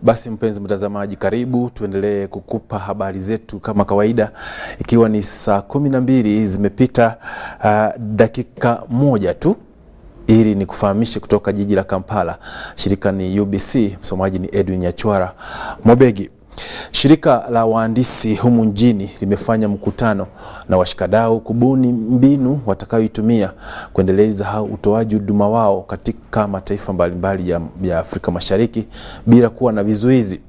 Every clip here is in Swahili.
Basi mpenzi mtazamaji, karibu tuendelee kukupa habari zetu kama kawaida, ikiwa ni saa 12 zimepita dakika moja tu. Ili ni kufahamishe kutoka jiji la Kampala. Shirika ni UBC, msomaji ni Edwin Nyachwara. Mobegi. Shirika la wahandisi humu nchini limefanya mkutano na washikadau kubuni mbinu watakayoitumia kuendeleza utoaji huduma wao katika mataifa mbalimbali ya Afrika Mashariki bila kuwa na vizuizi.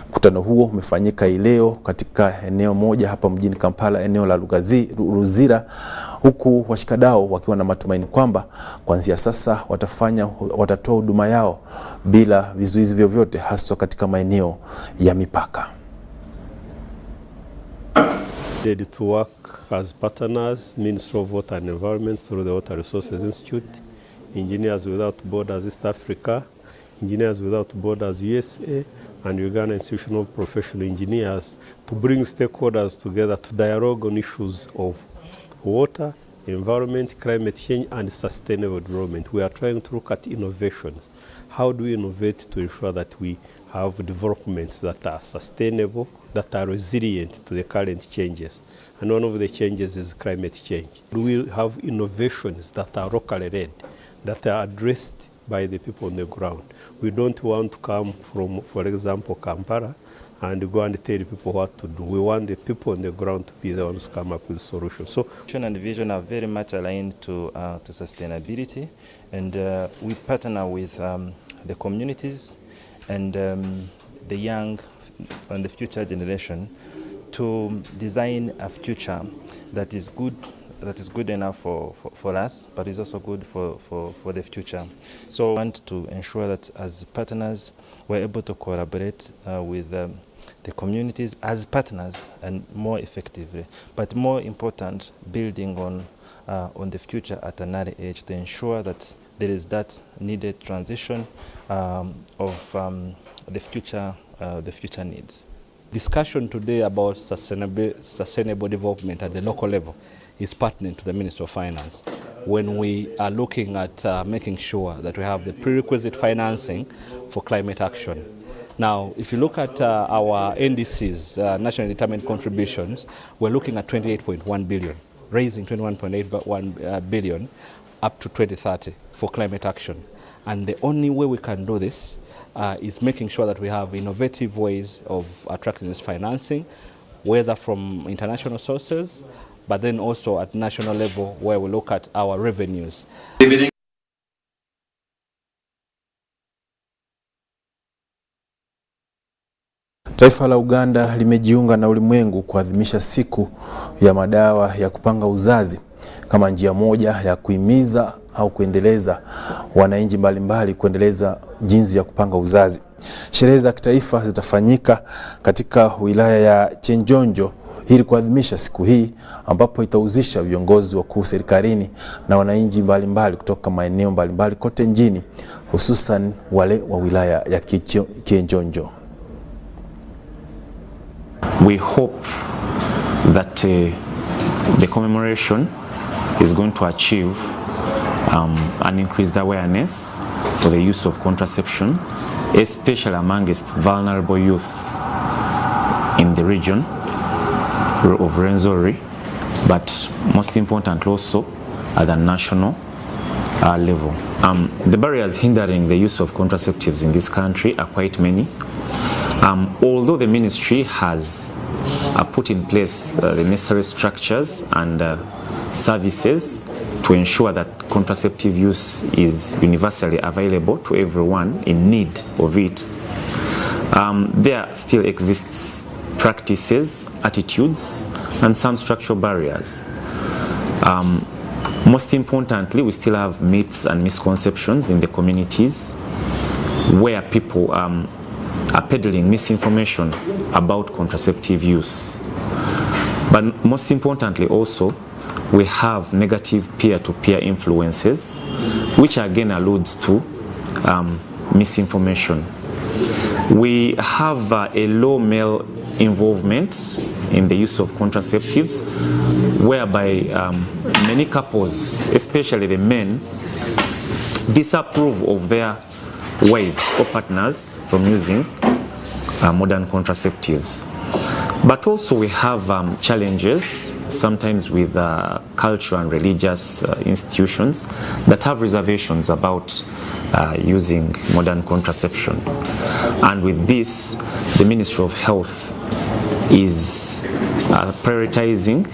Mkutano huo umefanyika leo katika eneo moja hapa mjini Kampala, eneo la Luzira, huku washikadau wakiwa na matumaini kwamba kuanzia sasa watatoa huduma yao bila vizuizi vyovyote, hasa katika maeneo ya mipaka. Ready to work as partners, Ministry of Water and Environment through the Water Resources Institute, Engineers Without Borders East Africa, Engineers Without Borders USA, and Uganda Institutional Professional Engineers to bring stakeholders together to dialogue on issues of water, environment, climate change, and sustainable development. We are trying to look at innovations. How do we innovate to ensure that we have developments that are sustainable, that are resilient to the current changes? And one of the changes is climate change. Do we have innovations that are locally led, that are addressed by the people on the ground? We don't want to come from, for example, Kampala and go and tell people what to do. We want the people on the ground to be the ones who come up with solutions. So vision and vision are very much aligned to sustainability, and we partner with the communities and the young and the future generation to design a future that is good enough for us, but is also good for the future. So we want to ensure that as partners, we're able to collaborate with the communities as partners and more effectively. But more important, building on the future at an early age to ensure that there is that needed transition of the future needs. Discussion today about sustainable development at the local level is pertinent to the Ministry of Finance when we are looking at making sure that we have the prerequisite financing for climate action. Now, if you look at our NDCs, nationally determined contributions, we're looking at 28.1 billion, raising 21.81 billion up to 2030 for climate action. And the only way we can do this is making sure that we have innovative ways of attracting this financing, whether from international sources, but then also at national level where we look at our revenues. Taifa la Uganda limejiunga na ulimwengu kuadhimisha siku ya madawa ya kupanga uzazi kama njia moja ya kuhimiza au kuendeleza wananchi mbalimbali kuendeleza jinsi ya kupanga uzazi. Sherehe za kitaifa zitafanyika katika wilaya ya Chenjonjo ili kuadhimisha siku hii, ambapo itahusisha viongozi wakuu serikalini na wananchi mbalimbali kutoka maeneo mbalimbali kote nchini, hususan wale wa wilaya ya Chenjonjo. We hope that the commemoration is going to achieve an increased awareness for the use of contraception, especially amongst vulnerable youth in the region of Rwenzori, but most important also at the national level. The barriers hindering the use of contraceptives in this country are quite many. Although the ministry has put in place the necessary structures and services to ensure that contraceptive use is universally available to everyone in need of it, there still exists practices, attitudes, and some structural barriers. Most importantly, we still have myths and misconceptions in the communities where people are peddling misinformation about contraceptive use. But most importantly also, we have negative peer-to-peer influences, which again alludes to misinformation. We have a low male involvement in the use of contraceptives, whereby many couples, especially the men, disapprove of their wives or partners from using modern contraceptives. But also we have challenges sometimes with cultural and religious institutions that have reservations about using modern contraception. And with this, the Ministry of Health is prioritizing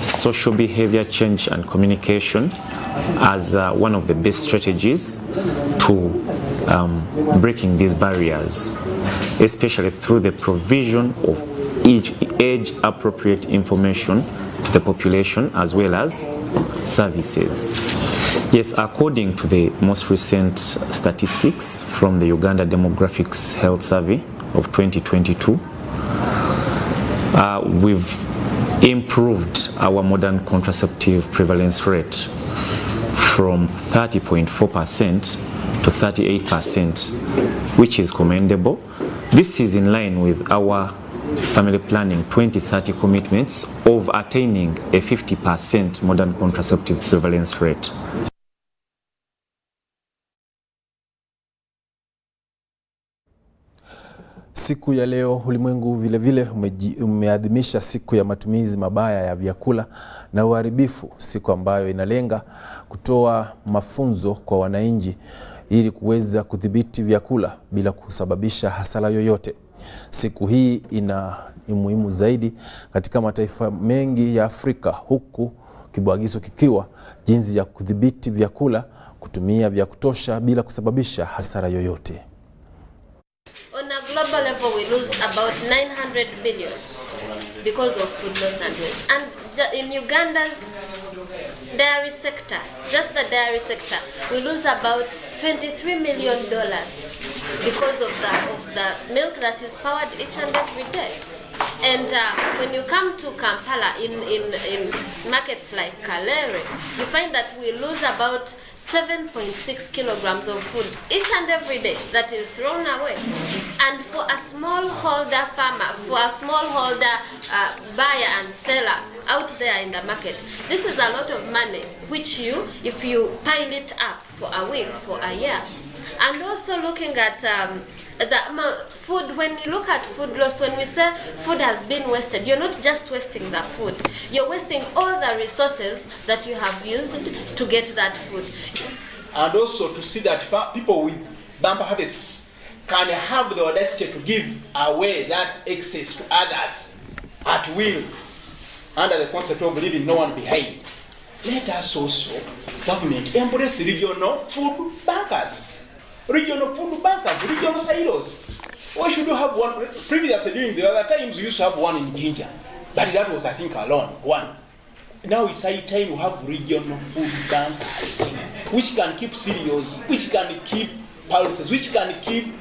social behavior change and communication as one of the best strategies to breaking these barriers, especially through the provision of age-appropriate information to the population as well as services. Yes, according to the most recent statistics from the Uganda Demographics Health Survey of 2022, we've improved our modern contraceptive prevalence rate from 30.4% to 38%, which is commendable. This is in line with our Family Planning 2030 commitments of attaining a 50% modern contraceptive prevalence rate. Siku ya leo ulimwengu vile umeadhimisha siku ya matumizi mabaya ya vyakula na uharibifu, siku ambayo inalenga kutoa mafunzo kwa wananchi ili kuweza kudhibiti vyakula bila kusababisha hasara yoyote. Siku hii ina umuhimu zaidi katika mataifa mengi ya Afrika, huku kibwagizo kikiwa jinsi ya kudhibiti vyakula, kutumia vya kutosha bila kusababisha hasara yoyote. On a global level, we lose about 900 billion because of food loss and waste. And in Uganda's dairy sector, just the dairy sector, we lose about $23 million because of the milk that is powered each and every day. And when you come to Kampala, in markets like Kalere, you find that we lose about 7.6 kilograms of food each and every day that is thrown away. And for a smallholder farmer, for a smallholder buyer and seller out there in the market, this is a lot of money, which if you pile it up for a week, for a year. And also looking at the amount food, when you look at food loss, when we say food has been wasted, you're not just wasting the food, you're wasting all the resources that you have used to get that food. And also to see that people with bumper harvests can have the audacity to give away that excess to others at will, under the concept of leaving no one behind. Let us also, government, embrace regional food bankers. Regional food bankers, regional silos. Why should you have one? Previously, during the other times, we used to have one in Jinja, but that was, I think, alone, one. Now it's high time we have regional food bankers, which can keep cereals, which can keep pulses, which can keep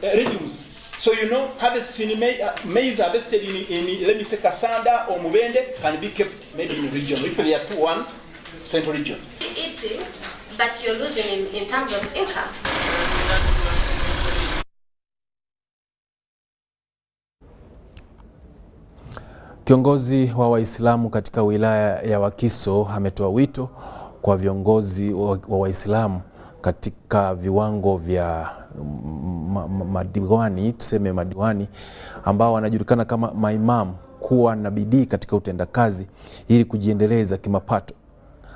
legumes. So harvest in maize harvested in let me say Kasanda or Mubende can be kept maybe in the region. If they are one central region. Eating, but you're losing in terms of income. Kiongozi wa Waislamu katika wilaya ya Wakiso ametoa wito kwa viongozi wa Waislamu katika viwango vya madiwani, tuseme madiwani ambao wanajulikana kama maimamu, kuwa na bidii katika utendakazi ili kujiendeleza kimapato.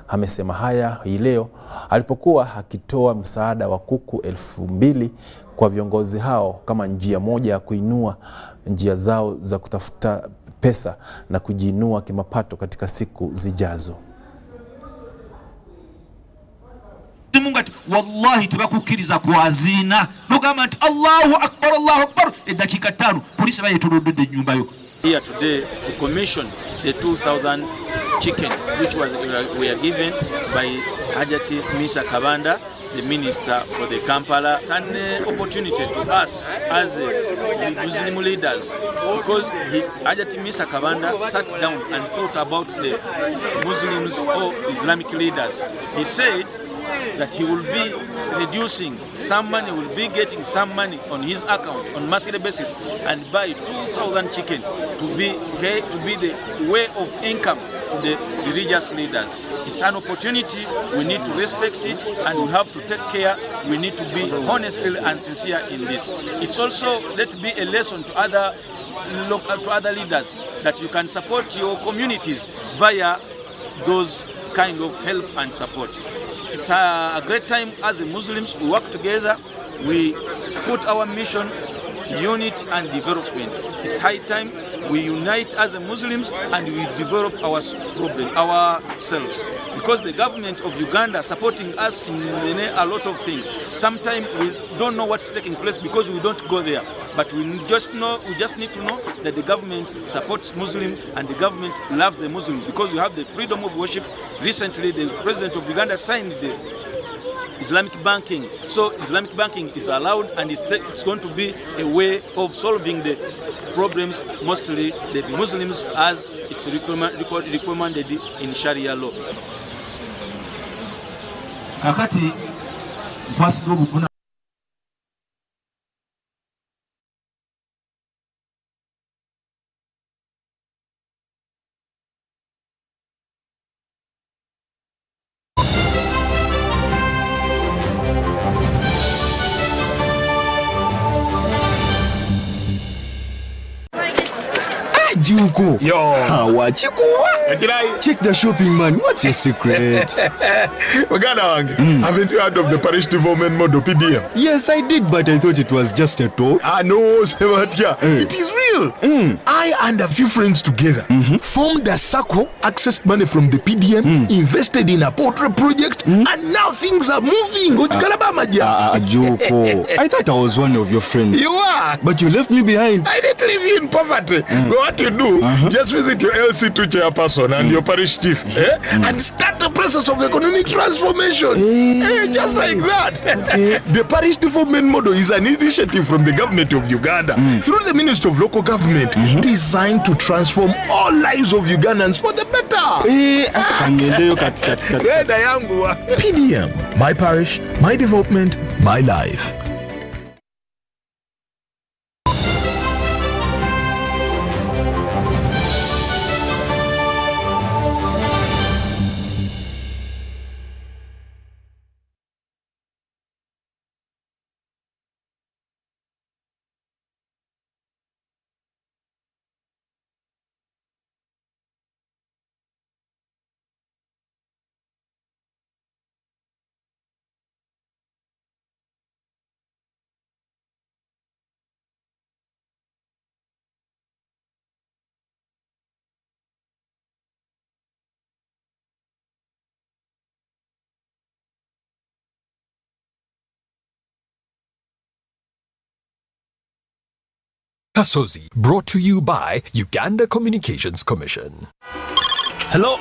Amesema haya hii leo alipokuwa akitoa msaada wa kuku 2,000 kwa viongozi hao kama njia moja ya kuinua njia zao za kutafuta pesa na kujiinua kimapato katika siku zijazo. Mungu ati wallahi tubakukiriza kuazina nugamba ati Allahu akbar dakika 5 polisi baye turudde nyumba yo. Here today to commission the 2,000 chicken which we are given by Hajati Misa Kabanda, the minister for the Kampala. It's an opportunity to us as Muslim leaders, because Hajati Misa Kabanda sat down and thought about the Muslims or Islamic leaders. He said that he will be reducing some money, will be getting some money on his account on monthly basis and buy 2,000 chicken to be the way of income to the religious leaders. It's an opportunity, we need to respect it, and we have to take care. We need to be honest and sincere in this. It's also, let it be a lesson to other leaders that you can support your communities via those kind of help and support. It's a great time as Muslims. We work together, we put our mission, unity and development. It's high time we unite as Muslims and we develop our problem ourselves, because the government of Uganda supporting us in a lot of things. Sometimes we don't know what's taking place because we don't go there, but we just need to know that the government supports Muslim and the government loves the Muslim, because we have the freedom of worship. Recently the president of Uganda signed the Islamic banking. So Islamic banking is allowed, and it's going to be a way of solving the problems, mostly the Muslims, as it's recommended in Sharia law. Kakati mpasido obuvuna Juko. Yo. Check the shopping, man. What's your secret? Haven't you heard of the parish development model, PDM? Yes, I did, but I thought it was just a talk. No, Sebatia. It is real. I and a few friends together formed a circle, accessed money from the PDM, invested in a poultry project, and now things are moving. Juko. I thought I was one of your friends. You are. But you left me behind. I didn't leave you in poverty. What you do, just visit your LC2 chairperson and your parish chief, and start the process of economic transformation. Just like that. Okay. The parish development model is an initiative from the government of Uganda through the Ministry of Local Government, designed to transform all lives of Ugandans for the better. PDM, my parish, my development, my life. Kasozi, brought to you by Uganda Communications Commission. Hello?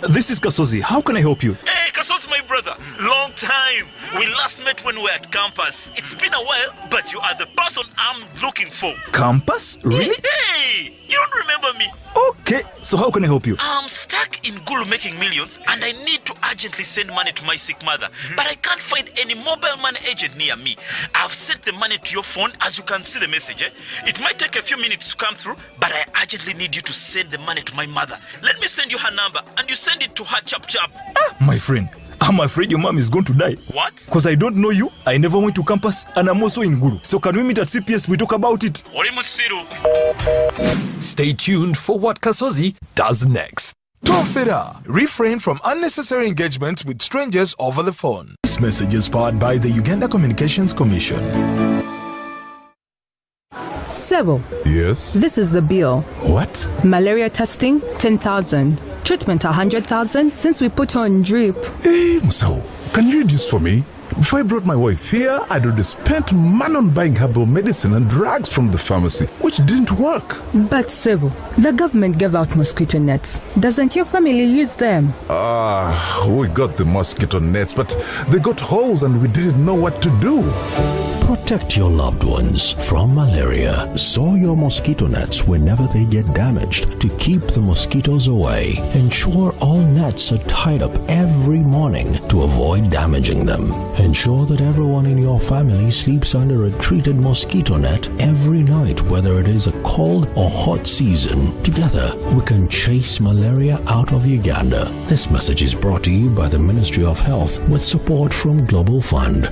This is Kasozi. How can I help you? Hey, Kasozi, my brother. Long time. We last met when we were at campus. It's been a while, but you are the person I'm looking for. Campus? Really? Hey, you don't remember me? Okay, so how can I help you? I'm stuck in Gulu making millions, and I need to urgently send money to my sick mother. But I can't find any mobile money agent near me. I've sent the money to your phone, as you can see the message. It might take a few minutes to come through, but I urgently need you to send the money to my mother. Let me send you her number, and you send it to her chap. My friend, I'm afraid your mom is going to die. What? Because I don't know you, I never went to campus, and I'm also in Gulu. So can we meet at CPS, we talk about it? Stay tuned for what Kasozi does next. Tofera. Refrain from unnecessary engagements with strangers over the phone. This message is powered by the Uganda Communications Commission. Sebo. Yes? This is the bill. What? Malaria testing, 10,000. Treatment, 100,000 since we put on drip. Hey, Musao, can you read this for me? Before I brought my wife here, I'd already spent money on buying herbal medicine and drugs from the pharmacy, which didn't work. But Sebo, the government gave out mosquito nets. Doesn't your family use them? We got the mosquito nets, but they got holes and we didn't know what to do. Protect your loved ones from malaria. Sow your mosquito nets whenever they get damaged to keep the mosquitoes away. Ensure all nets are tied up every morning to avoid damaging them. Ensure that everyone in your family sleeps under a treated mosquito net every night, whether it is a cold or hot season. Together, we can chase malaria out of Uganda. This message is brought to you by the Ministry of Health with support from Global Fund.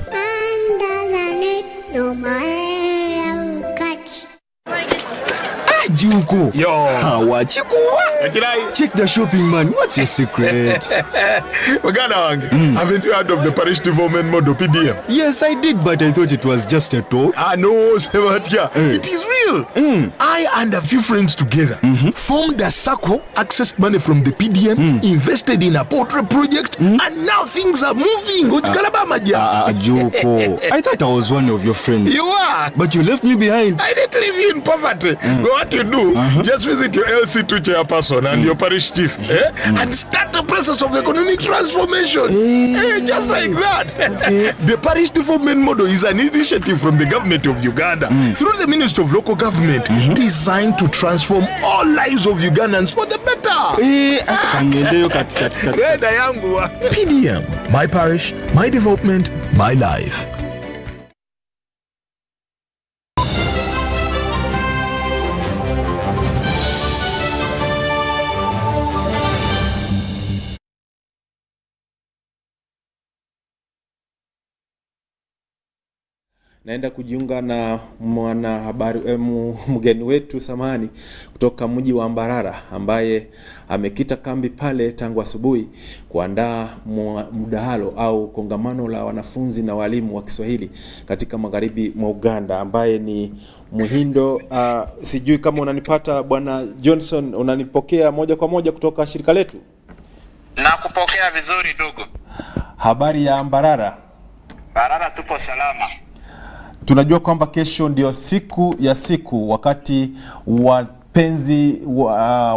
No malaria will catch. Juko. Yo. Check the shopping, man. What's your secret? Haven't you heard of the parish development model PDM? Yes, I did, but I thought it was just a talk. No, Sebatia. It is real. I and a few friends together formed a circle, accessed money from the PDM, invested in a portrait project, and now things are moving. Juko. I thought I was one of your friends. You are. But you left me behind. I didn't leave you in poverty. What you do, just visit your LC2 chairperson and your parish chief and start the process of economic transformation. Just like that. The parish development model is an initiative from the government of Uganda through the Ministry of Local Government designed to transform all lives of Ugandans for the better. PDM, my parish, my development, my life. Naenda kujiunga na mwanahabari mgeni wetu samani kutoka mji wa Mbarara ambaye amekita kambi pale tangu asubuhi kuandaa mdahalo au kongamano la wanafunzi na walimu wa Kiswahili katika magharibi mwa Uganda, ambaye ni Muhindo. Sijui kama unanipata Bwana Johnson, unanipokea moja kwa moja kutoka shirika letu? Na kupokea vizuri ndugu. Habari ya Mbarara? Mbarara tupo salama. Tunajua kwamba kesho ndio siku ya siku wakati wapenzi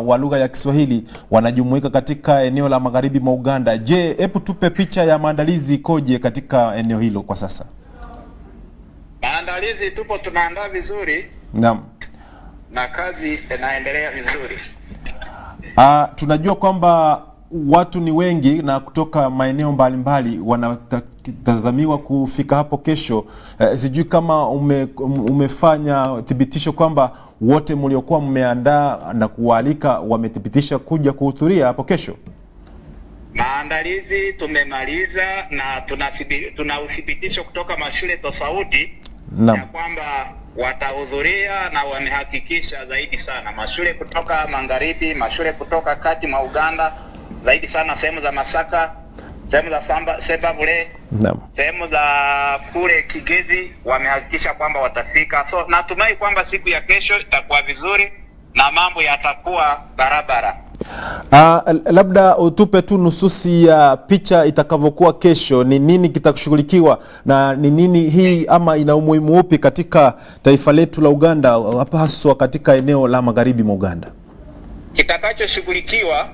wa lugha ya Kiswahili wanajumuika katika eneo la magharibi mwa Uganda. Je, hebu tupe picha ya maandalizi koje katika eneo hilo kwa sasa? Maandalizi tupo tunaandaa vizuri. Naam. Na kazi inaendelea vizuri. Tunajua kwamba watu ni wengi na kutoka maeneo mbalimbali wanatazamiwa kufika hapo kesho. Sijui kama umefanya thibitisho kwamba wote mliokuwa mmeandaa na kualika wamethibitisha kuja kuhudhuria hapo kesho? Maandalizi tumemaliza na tuna uthibitisho kutoka mashule tofauti ya kwamba watahudhuria na wamehakikisha zaidi sana. Mashule kutoka magharibi, mashule kutoka kati mwa Uganda, zaidi sana sehemu za Masaka, sehemu za Sebabule, sehemu za kule Kigezi wamehakikisha kwamba watafika. So natumai kwamba siku ya kesho itakuwa vizuri na mambo yatakuwa barabara. Labda utupe tu nususi ya picha itakavyokuwa kesho. Ni nini kitakushughulikiwa na ni nini hii ama ina umuhimu upi katika taifa letu la Uganda, haswa katika eneo la magharibi mwa Uganda? Kitakachoshughulikiwa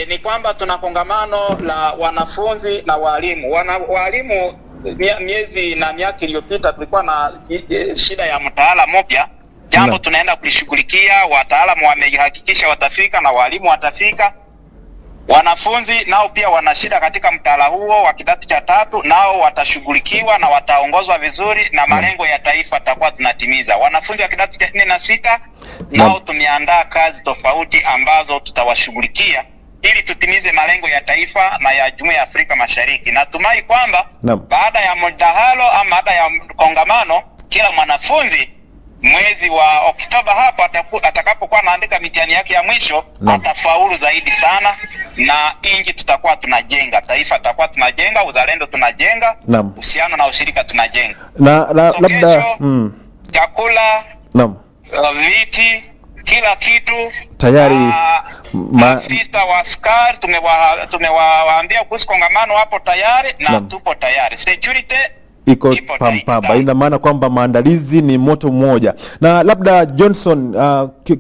ni kwamba tuna kongamano la wanafunzi na walimu. Walimu miezi na miaka iliyopita tulikuwa na shida ya mtaala mpya. Jambo tunaenda kulishughulikia, wataalamu wamehakikisha watafika na walimu watafika. Wanafunzi nao pia wana shida katika mtaala huo wa kidato cha 3, nao watashughulikiwa na wataongozwa vizuri na malengo ya taifa tutakuwa tunatimiza. Wanafunzi wa kidato cha 4 na 6 nao tumeandaa kazi tofauti ambazo tutawashughulikia ili tutimize malengo ya taifa na ya Jumuiya ya Afrika Mashariki. Natumai kwamba baada ya mdahalo ama baada ya kongamano, kila mwanafunzi mwezi wa Oktoba hapo atakapokuwa anaandika mitihani yake ya mwisho atafaulu zaidi sana, na inji tutakuwa tunajenga, taifa tutakuwa tunajenga, uzalendo tunajenga, uhusiano na ushirika tunajenga. Labda chakula, viti, kila kitu tayari. Afisa wa askari tumewaambia kuhusu kongamano hapo tayari na tupo tayari. Security iko pambamba. Ina maana kwamba maandalizi ni moto mmoja. Na labda Johnson,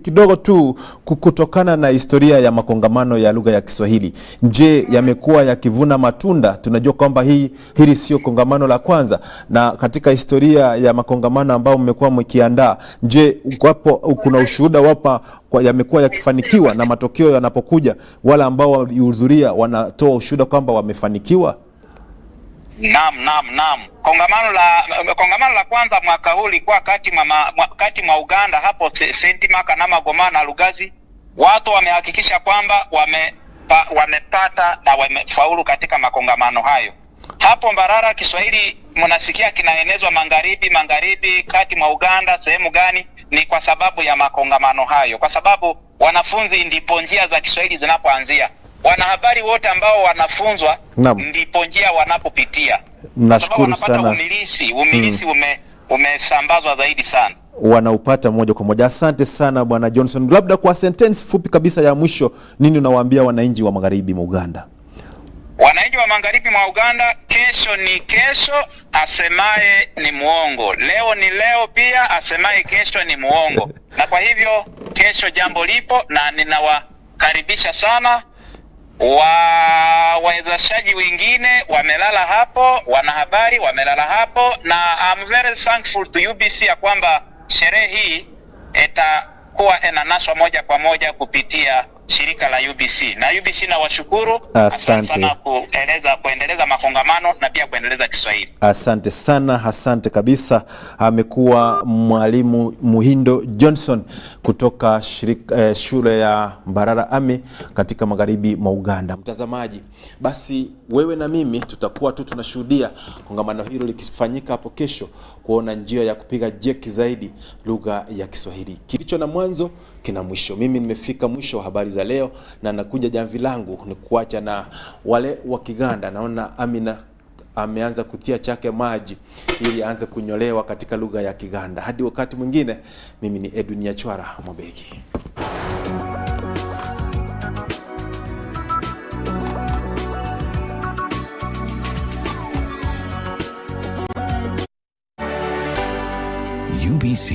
kidogo tu kutokana na historia ya makongamano ya lugha ya Kiswahili, je, yamekuwa yakivuna matunda? Tunajua kwamba hili sio kongamano la kwanza, na katika historia ya makongamano ambao mmekuwa mkiandaa, je, kuna ushuhuda wapa yamekuwa yakifanikiwa, na matokeo yanapokuja wala ambao walihudhuria wanatoa ushuhuda kwamba wamefanikiwa? Naam. Kongamano la kwanza mwaka huu lilikuwa kati mwa Uganda hapo Sentimaka na Magoma na Lugazi. Watu wamehakikisha kwamba wamepata na wamefaulu katika makongamano hayo. Hapo Mbarara Kiswahili mnasikia kinaenezwa magharibi kati mwa Uganda sehemu gani? Ni kwa sababu ya makongamano hayo, kwa sababu wanafunzi ndipo njia za Kiswahili zinapoanzia. Wanahabari wote ambao wanafunzwa ndipo njia wanapopitia. Nashukuru sana. Umilisi umesambazwa zaidi sana. Wanaupata moja kwa moja. Asante sana Bwana Johnson. Labda kwa sentence fupi kabisa ya mwisho, nini unawaambia wananchi wa magharibi mwa Uganda? Wananchi wa magharibi mwa Uganda, kesho ni kesho, asemaye ni muongo. Leo ni leo pia, asemaye kesho ni muongo. Na kwa hivyo kesho jambo lipo, na ninawakaribisha sana. Wawezeshaji wengine wamelala hapo, wanahabari wamelala hapo, na I'm very thankful to UBC ya kwamba sherehe hii itakuwa inanaswa moja kwa moja kupitia shirika la UBC. Na UBC na washukuru. Asante sana kuendeleza makongamano na pia kuendeleza Kiswahili. Asante sana, asante kabisa. Amekuwa Mwalimu Muhindo Johnson kutoka shule ya Mbarara Ami katika magharibi mwa Uganda. Mtazamaji, basi wewe na mimi tutakuwa tu tunashuhudia kongamano hilo likifanyika hapo kesho, kuona njia ya kupiga jeki zaidi lugha ya Kiswahili. Kilicho na mwanzo kina mwisho. Mimi nimefika mwisho wa habari za leo, na nakuja jamvi langu ni kuacha na wale wa Kiganda. Naona Amina ameanza kutia chake maji ili aanze kunyolewa katika lugha ya Kiganda. Hadi wakati mwingine, mimi ni Edwin Nyachwara Mobeki. UBC